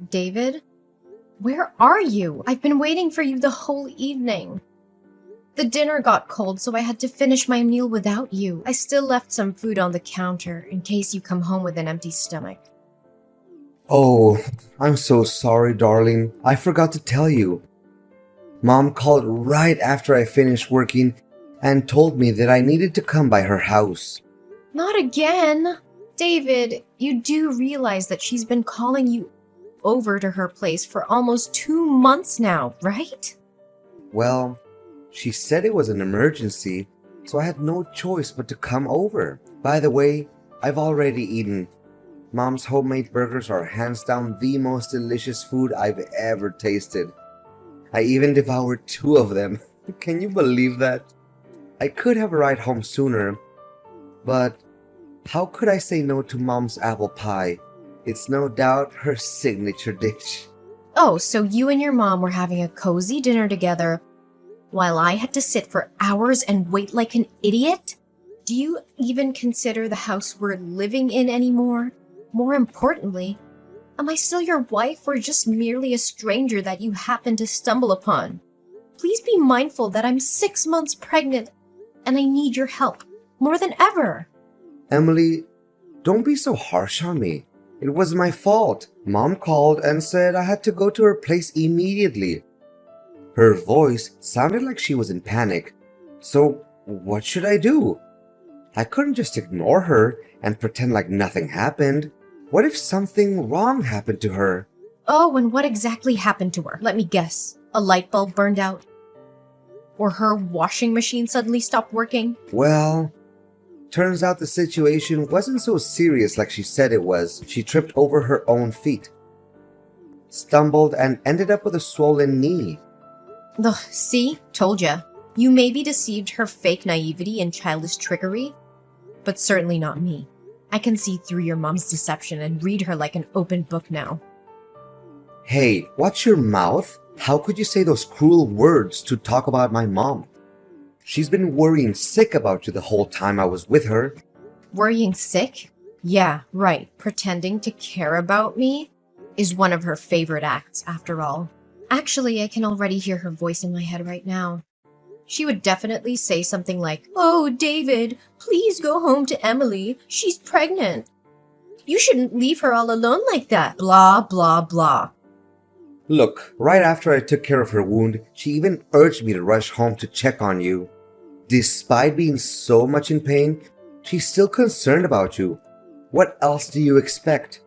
David? Where are you? I've been waiting for you the whole evening. The dinner got cold, so I had to finish my meal without you. I still left some food on the counter in case you come home with an empty stomach. Oh, I'm so sorry, darling. I forgot to tell you. Mom called right after I finished working and told me that I needed to come by her house. Not again! David, you do realize that she's been calling you over to her place for almost 2 months now, right? Well, she said it was an emergency, so I had no choice but to come over. By the way, I've already eaten. Mom's homemade burgers are hands down the most delicious food I've ever tasted. I even devoured 2 of them. Can you believe that? I could have a ride home sooner, but how could I say no to Mom's apple pie? It's no doubt her signature dish. Oh, so you and your mom were having a cozy dinner together while I had to sit for hours and wait like an idiot? Do you even consider the house we're living in anymore? More importantly, am I still your wife or just merely a stranger that you happened to stumble upon? Please be mindful that I'm 6 months pregnant and I need your help more than ever. Emily, don't be so harsh on me. It was my fault. Mom called and said I had to go to her place immediately. Her voice sounded like she was in panic. So, what should I do? I couldn't just ignore her and pretend like nothing happened. What if something wrong happened to her? Oh, and what exactly happened to her? Let me guess. A light bulb burned out? Or her washing machine suddenly stopped working? Well, turns out the situation wasn't so serious like she said it was. She tripped over her own feet, stumbled, and ended up with a swollen knee. Ugh, see? Told ya. You maybe deceived her fake naivety and childish trickery, but certainly not me. I can see through your mom's deception and read her like an open book now. Hey, watch your mouth. How could you say those cruel words to talk about my mom? She's been worrying sick about you the whole time I was with her. Worrying sick? Yeah, right. Pretending to care about me is one of her favorite acts, after all. Actually, I can already hear her voice in my head right now. She would definitely say something like, "Oh, David, please go home to Emily. She's pregnant. You shouldn't leave her all alone like that. Blah, blah, blah." Look, right after I took care of her wound, she even urged me to rush home to check on you. Despite being so much in pain, she's still concerned about you. What else do you expect?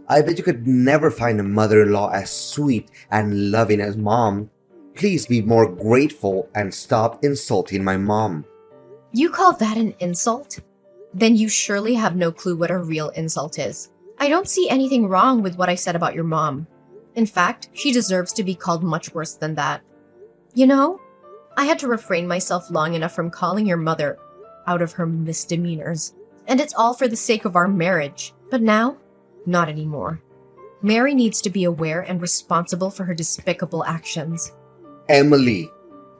I bet you could never find a mother-in-law as sweet and loving as Mom. Please be more grateful and stop insulting my mom. You call that an insult? Then you surely have no clue what a real insult is. I don't see anything wrong with what I said about your mom. In fact, she deserves to be called much worse than that. You know, I had to refrain myself long enough from calling your mother out of her misdemeanors. And it's all for the sake of our marriage. But now, not anymore. Mary needs to be aware and responsible for her despicable actions. Emily,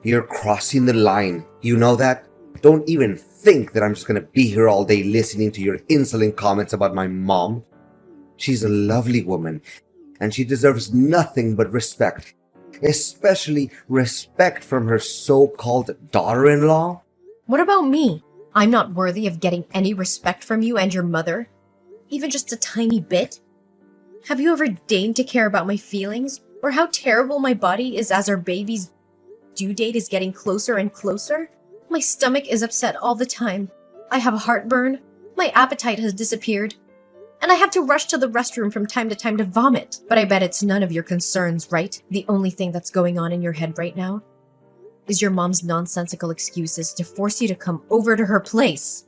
you're crossing the line. You know that? Don't even think that I'm just gonna be here all day listening to your insolent comments about my mom. She's a lovely woman, and she deserves nothing but respect. Especially respect from her so-called daughter-in-law. What about me? I'm not worthy of getting any respect from you and your mother? Even just a tiny bit? Have you ever deigned to care about my feelings? Or how terrible my body is as our baby's due date is getting closer and closer? My stomach is upset all the time. I have heartburn. My appetite has disappeared. And I have to rush to the restroom from time to vomit. But I bet it's none of your concerns, right? The only thing that's going on in your head right now is your mom's nonsensical excuses to force you to come over to her place.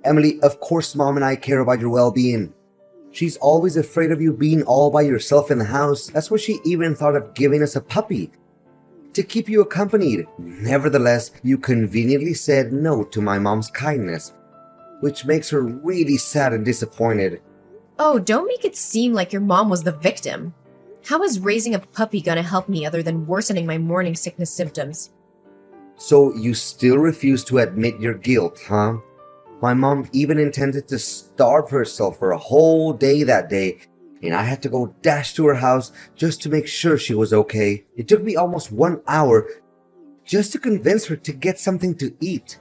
Emily, of course Mom and I care about your well-being. She's always afraid of you being all by yourself in the house. That's why she even thought of giving us a puppy to keep you accompanied. Nevertheless, you conveniently said no to my mom's kindness, which makes her really sad and disappointed. Oh, don't make it seem like your mom was the victim. How is raising a puppy gonna help me other than worsening my morning sickness symptoms? So you still refuse to admit your guilt, huh? My mom even intended to starve herself for a whole day that day and I had to go dash to her house just to make sure she was okay. It took me almost 1 hour just to convince her to get something to eat.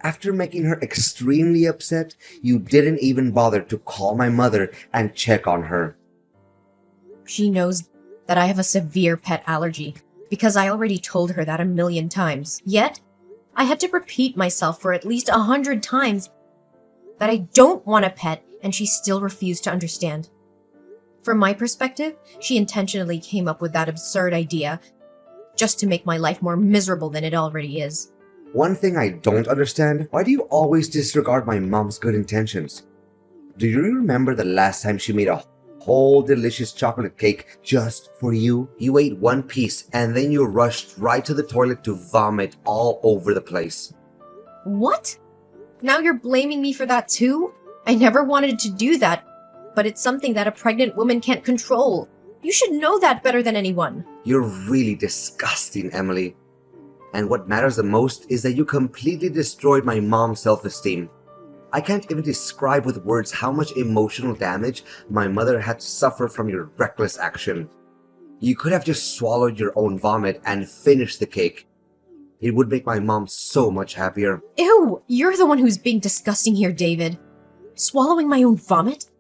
After making her extremely upset, you didn't even bother to call my mother and check on her. She knows that I have a severe pet allergy because I already told her that 1,000,000 times. Yet, I had to repeat myself for at least 100 times that I don't want a pet, and she still refused to understand. From my perspective, she intentionally came up with that absurd idea just to make my life more miserable than it already is. One thing I don't understand, why do you always disregard my mom's good intentions? Do you remember the last time she made a whole delicious chocolate cake just for you? You ate one piece and then you rushed right to the toilet to vomit all over the place. What? Now you're blaming me for that too? I never wanted to do that, but it's something that a pregnant woman can't control. You should know that better than anyone. You're really disgusting, Emily. And what matters the most is that you completely destroyed my mom's self-esteem. I can't even describe with words how much emotional damage my mother had to suffer from your reckless action. You could have just swallowed your own vomit and finished the cake. It would make my mom so much happier. Ew, you're the one who's being disgusting here, David. Swallowing my own vomit?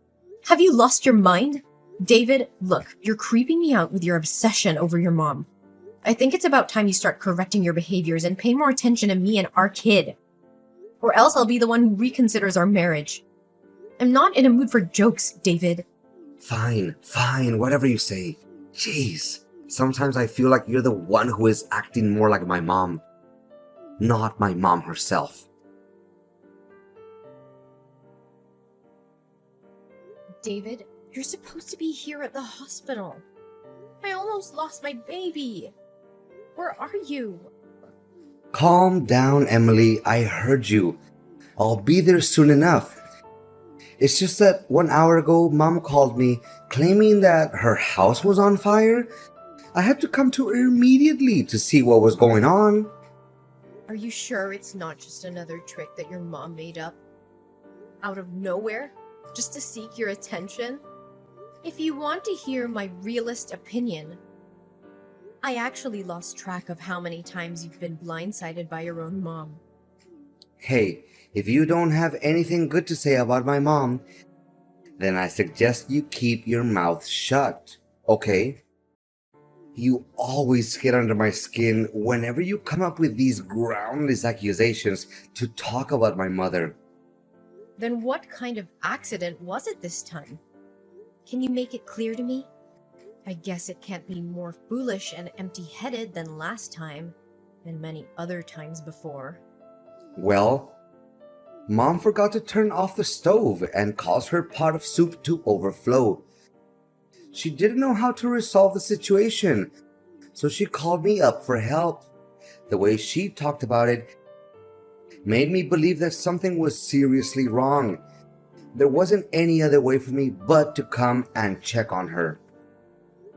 Have you lost your mind? David, look, you're creeping me out with your obsession over your mom. I think it's about time you start correcting your behaviors and pay more attention to me and our kid. Or else I'll be the one who reconsiders our marriage. I'm not in a mood for jokes, David. Fine, whatever you say. Jeez, sometimes I feel like you're the one who is acting more like my mom, not my mom herself. David, you're supposed to be here at the hospital. I almost lost my baby. Where are you? Calm down, Emily. I heard you. I'll be there soon enough. It's just that 1 hour ago, Mom called me claiming that her house was on fire. I had to come to her immediately to see what was going on. Are you sure it's not just another trick that your mom made up? Out of nowhere? Just to seek your attention? If you want to hear my realist opinion, I actually lost track of how many times you've been blindsided by your own mom. Hey, if you don't have anything good to say about my mom, then I suggest you keep your mouth shut, okay? You always get under my skin whenever you come up with these groundless accusations to talk about my mother. Then what kind of accident was it this time? Can you make it clear to me? I guess it can't be more foolish and empty-headed than last time, and many other times before. Well, Mom forgot to turn off the stove and caused her pot of soup to overflow. She didn't know how to resolve the situation, so she called me up for help. The way she talked about it made me believe that something was seriously wrong. There wasn't any other way for me but to come and check on her.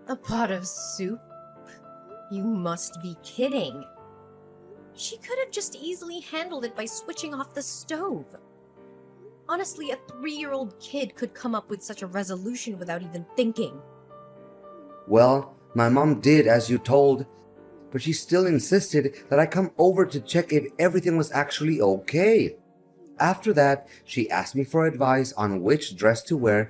A pot of soup? You must be kidding. She could have just easily handled it by switching off the stove. Honestly, a 3-year-old kid could come up with such a resolution without even thinking. Well, my mom did as you told, but she still insisted that I come over to check if everything was actually okay. After that, she asked me for advice on which dress to wear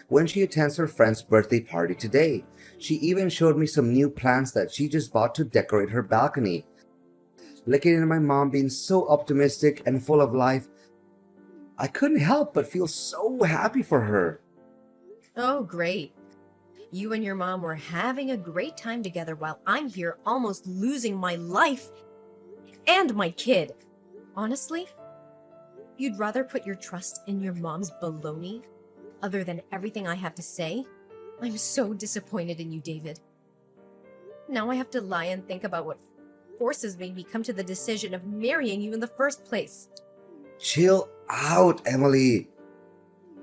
when she attends her friend's birthday party today. She even showed me some new plants that she just bought to decorate her balcony. Looking at my mom being so optimistic and full of life, I couldn't help but feel so happy for her. Oh, great. You and your mom were having a great time together while I'm here almost losing my life and my kid. Honestly, you'd rather put your trust in your mom's baloney other than everything I have to say? I'm so disappointed in you, David. Now I have to lie and think about what forces made me come to the decision of marrying you in the first place. Chill out, Emily.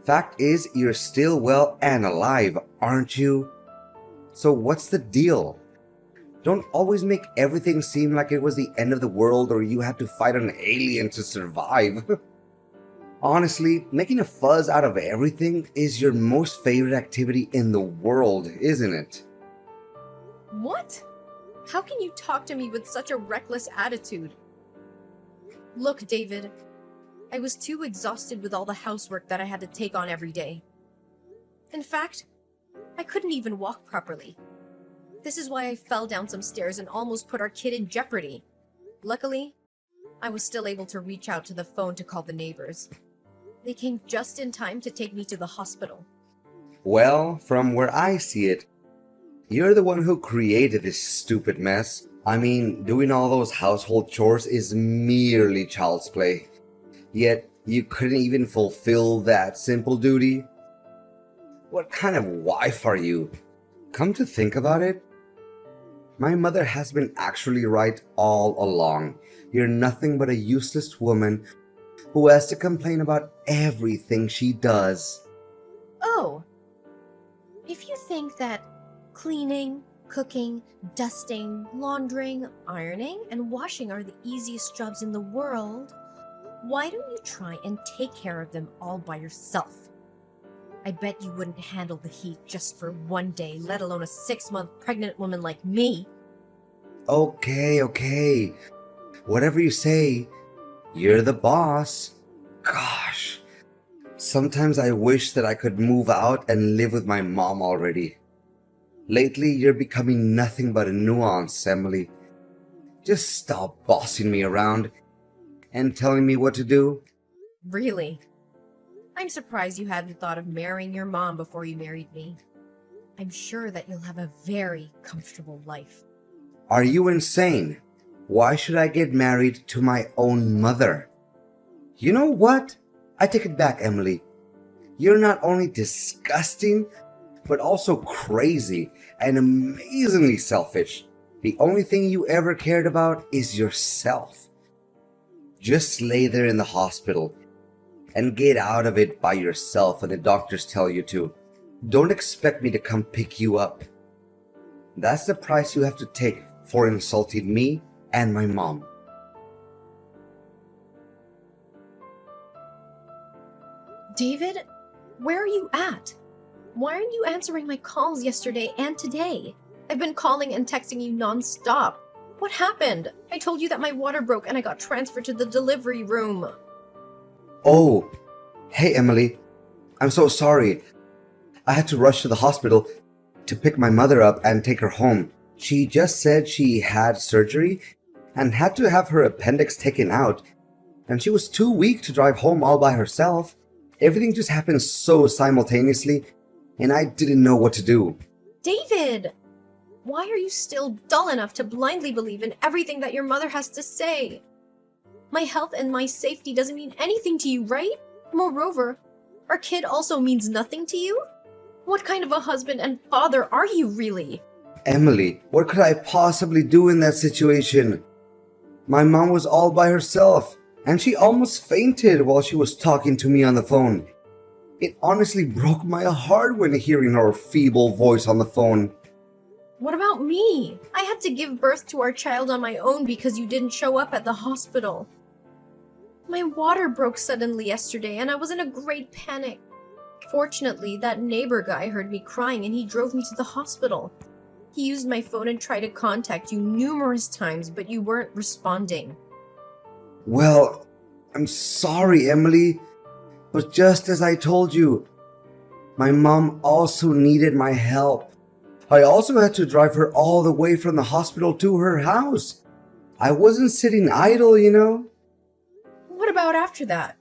Fact is, you're still well and alive, aren't you? So what's the deal? Don't always make everything seem like it was the end of the world or you had to fight an alien to survive. Honestly, making a fuzz out of everything is your most favorite activity in the world, isn't it? What? How can you talk to me with such a reckless attitude? Look, David, I was too exhausted with all the housework that I had to take on every day. In fact, I couldn't even walk properly. This is why I fell down some stairs and almost put our kid in jeopardy. Luckily, I was still able to reach out to the phone to call the neighbors. They came just in time to take me to the hospital. Well, from where I see it, you're the one who created this stupid mess. I mean, doing all those household chores is merely child's play. Yet, you couldn't even fulfill that simple duty? What kind of wife are you? Come to think about it, my mother has been actually right all along. You're nothing but a useless woman who has to complain about everything she does. Oh, if you think that cleaning, cooking, dusting, laundering, ironing, and washing are the easiest jobs in the world, why don't you try and take care of them all by yourself? I bet you wouldn't handle the heat just for one day, let alone a 6-month pregnant woman like me. Okay. Whatever you say, you're the boss. Gosh, sometimes I wish that I could move out and live with my mom already. Lately, you're becoming nothing but a nuance, Emily. Just stop bossing me around and telling me what to do. Really? I'm surprised you hadn't thought of marrying your mom before you married me. I'm sure that you'll have a very comfortable life. Are you insane? Why should I get married to my own mother? You know what? I take it back, Emily. You're not only disgusting, but also crazy and amazingly selfish. The only thing you ever cared about is yourself. Just lay there in the hospital and get out of it by yourself when the doctors tell you to. Don't expect me to come pick you up. That's the price you have to take for insulting me and my mom. David, where are you at? Why aren't you answering my calls yesterday and today? I've been calling and texting you nonstop. What happened? I told you that my water broke and I got transferred to the delivery room. Oh, hey Emily. I'm so sorry. I had to rush to the hospital to pick my mother up and take her home. She just said she had surgery and had to have her appendix taken out, and she was too weak to drive home all by herself. Everything just happened so simultaneously, and I didn't know what to do. David! Why are you still dull enough to blindly believe in everything that your mother has to say? My health and my safety doesn't mean anything to you, right? Moreover, our kid also means nothing to you? What kind of a husband and father are you really? Emily, what could I possibly do in that situation? My mom was all by herself, and she almost fainted while she was talking to me on the phone. It honestly broke my heart when hearing her feeble voice on the phone. What about me? I had to give birth to our child on my own because you didn't show up at the hospital. My water broke suddenly yesterday and I was in a great panic. Fortunately, that neighbor guy heard me crying and he drove me to the hospital. He used my phone and tried to contact you numerous times, but you weren't responding. Well, I'm sorry, Emily, but just as I told you, my mom also needed my help. I also had to drive her all the way from the hospital to her house. I wasn't sitting idle, you know? What about after that?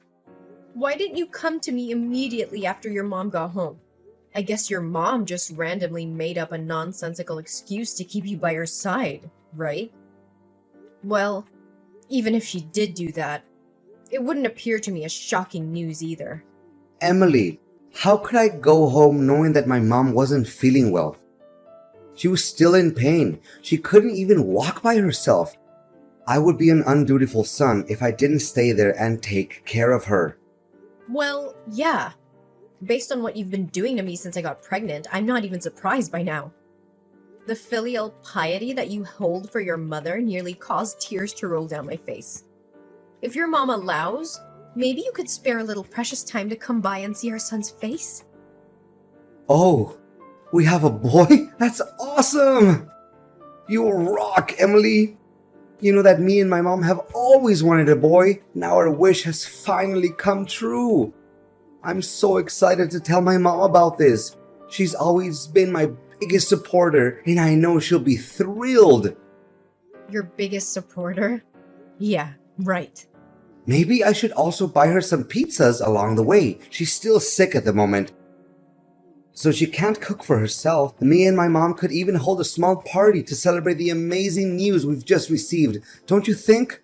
Why didn't you come to me immediately after your mom got home? I guess your mom just randomly made up a nonsensical excuse to keep you by her side, right? Well, even if she did do that, it wouldn't appear to me as shocking news either. Emily, how could I go home knowing that my mom wasn't feeling well? She was still in pain. She couldn't even walk by herself. I would be an undutiful son if I didn't stay there and take care of her. Well, yeah. Based on what you've been doing to me since I got pregnant, I'm not even surprised by now. The filial piety that you hold for your mother nearly caused tears to roll down my face. If your mom allows, Maybe you could spare a little precious time to come by and see our son's face? Oh, we have a boy? That's awesome! You rock, Emily! You know that me and my mom have always wanted a boy. Now our wish has finally come true. I'm so excited to tell my mom about this. She's always been my biggest supporter, and I know she'll be thrilled. Your biggest supporter? Yeah, right. Maybe I should also buy her some pizzas along the way. She's still sick at the moment, so she can't cook for herself. Me and my mom could even hold a small party to celebrate the amazing news we've just received. Don't you think?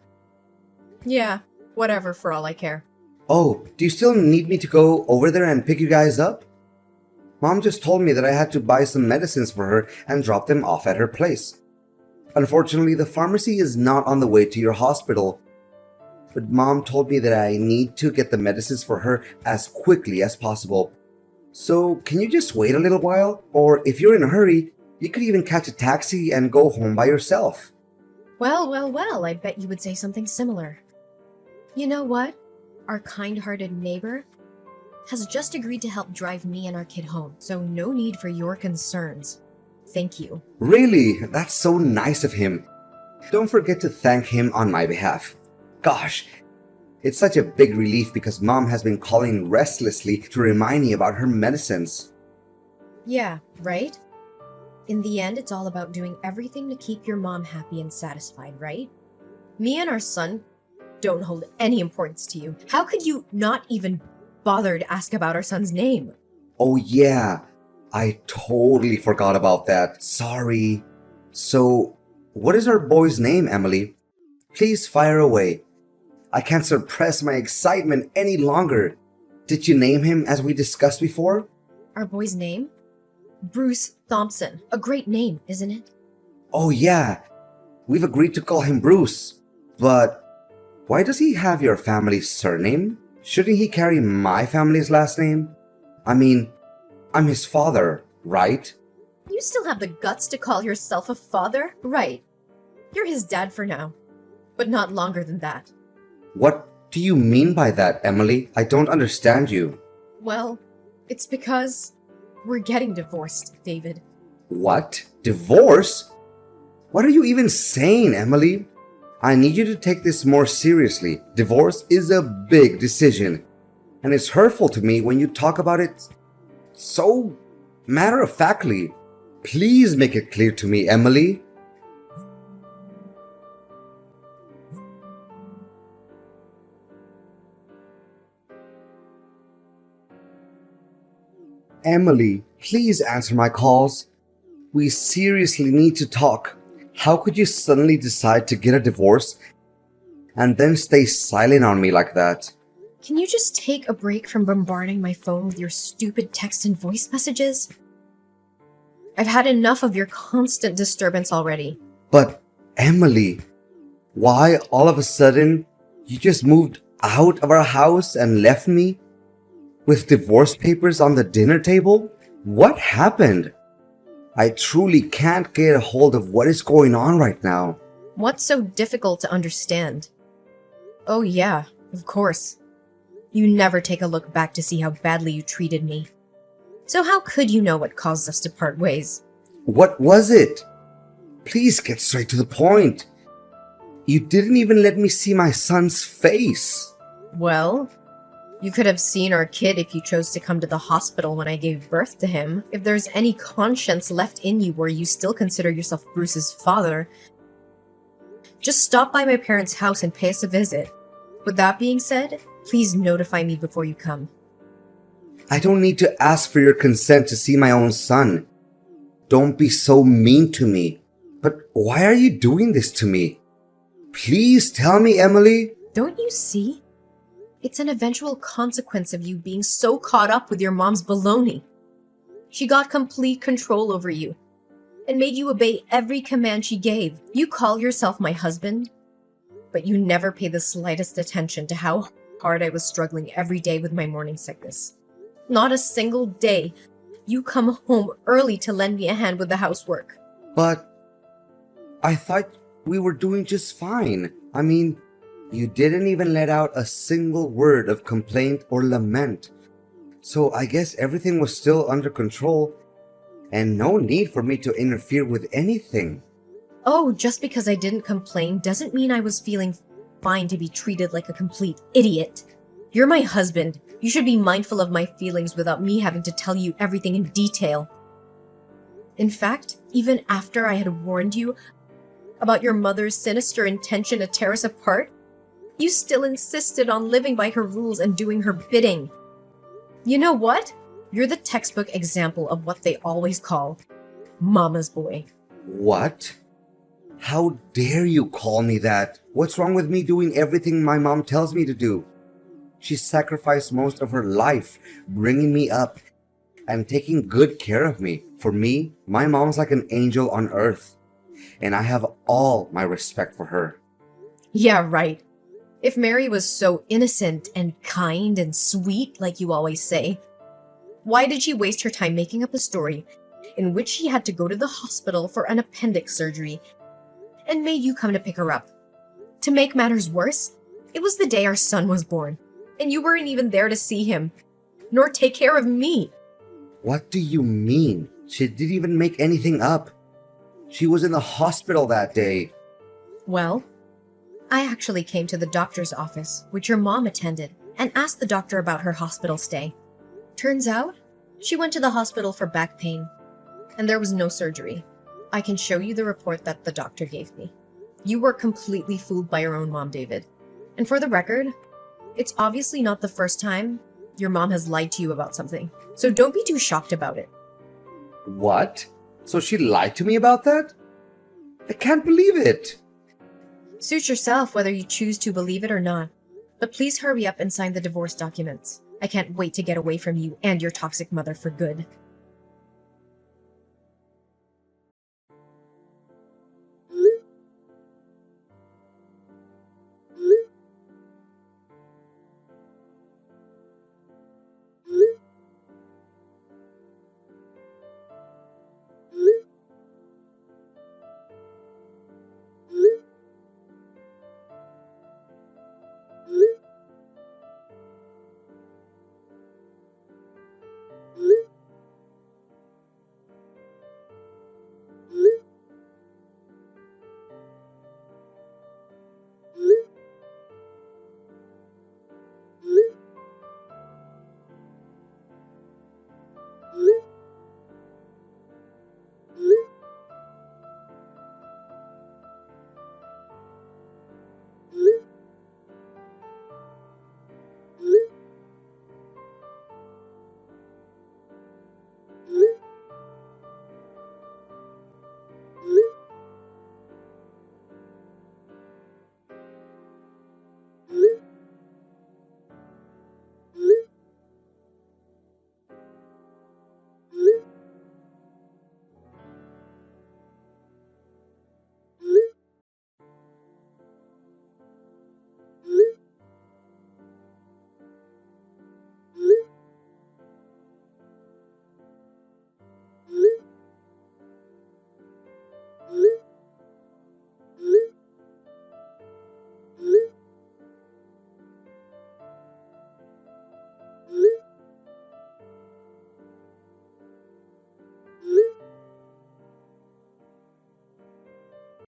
Yeah, whatever for all I care. Oh, do you still need me to go over there and pick you guys up? Mom just told me that I had to buy some medicines for her and drop them off at her place. Unfortunately, the pharmacy is not on the way to your hospital. But Mom told me that I need to get the medicines for her as quickly as possible. So, can you just wait a little while? Or if you're in a hurry, you could even catch a taxi and go home by yourself. Well, I bet you would say something similar. You know what? Our kind-hearted neighbor has just agreed to help drive me and our kid home, so no need for your concerns. Thank you. Really? That's so nice of him. Don't forget to thank him on my behalf. Gosh, it's such a big relief because Mom has been calling restlessly to remind me about her medicines. Yeah, right? In the end, it's all about doing everything to keep your mom happy and satisfied, right? Me and our son don't hold any importance to you. How could you not even bother to ask about our son's name? Oh yeah, I totally forgot about that. Sorry. So, what is our boy's name, Emily? Please fire away. I can't suppress my excitement any longer. Did you name him as we discussed before? Our boy's name? Bruce Thompson. A great name, isn't it? Oh yeah, we've agreed to call him Bruce. But why does he have your family's surname? Shouldn't he carry my family's last name? I mean, I'm his father, right? You still have the guts to call yourself a father? Right. You're his dad for now, but not longer than that. What do you mean by that, Emily? I don't understand you. Well, it's because we're getting divorced, David. What? Divorce? What are you even saying, Emily? I need you to take this more seriously. Divorce is a big decision, and it's hurtful to me when you talk about it so matter-of-factly. Please make it clear to me, Emily. Emily, please answer my calls. We seriously need to talk. How could you suddenly decide to get a divorce and then stay silent on me like that? Can you just take a break from bombarding my phone with your stupid text and voice messages? I've had enough of your constant disturbance already. But, Emily, why all of a sudden you just moved out of our house and left me with divorce papers on the dinner table? What happened? I truly can't get a hold of what is going on right now. What's so difficult to understand? Oh yeah, of course. You never take a look back to see how badly you treated me. So how could you know what caused us to part ways? What was it? Please get straight to the point. You didn't even let me see my son's face. Well, you could have seen our kid if you chose to come to the hospital when I gave birth to him. If there's any conscience left in you where you still consider yourself Bruce's father, just stop by my parents' house and pay us a visit. With that being said, please notify me before you come. I don't need to ask for your consent to see my own son. Don't be so mean to me. But why are you doing this to me? Please tell me, Emily. Don't you see? It's an eventual consequence of you being so caught up with your mom's baloney. She got complete control over you and made you obey every command she gave. You call yourself my husband, but you never pay the slightest attention to how hard I was struggling every day with my morning sickness. Not a single day. You come home early to lend me a hand with the housework. But I thought we were doing just fine. I mean, You didn't even let out a single word of complaint or lament. So I guess everything was still under control and no need for me to interfere with anything. Oh, just because I didn't complain doesn't mean I was feeling fine to be treated like a complete idiot. You're my husband. You should be mindful of my feelings without me having to tell you everything in detail. In fact, even after I had warned you about your mother's sinister intention to tear us apart, you still insisted on living by her rules and doing her bidding. You know what? You're the textbook example of what they always call mama's boy. What? How dare you call me that? What's wrong with me doing everything my mom tells me to do? She sacrificed most of her life bringing me up and taking good care of me. For me, my mom's like an angel on earth, and I have all my respect for her. Yeah, right. If Mary was so innocent and kind and sweet, like you always say, why did she waste her time making up a story in which she had to go to the hospital for an appendix surgery and made you come to pick her up? To make matters worse, it was the day our son was born, and you weren't even there to see him, nor take care of me. What do you mean? She didn't even make anything up. She was in the hospital that day. Well, I actually came to the doctor's office, which your mom attended, and asked the doctor about her hospital stay. Turns out, she went to the hospital for back pain, and there was no surgery. I can show you the report that the doctor gave me. You were completely fooled by your own mom, David. And for the record, it's obviously not the first time your mom has lied to you about something, so don't be too shocked about it. What? So she lied to me about that? I can't believe it. Suit yourself whether you choose to believe it or not. But please hurry up and sign the divorce documents. I can't wait to get away from you and your toxic mother for good.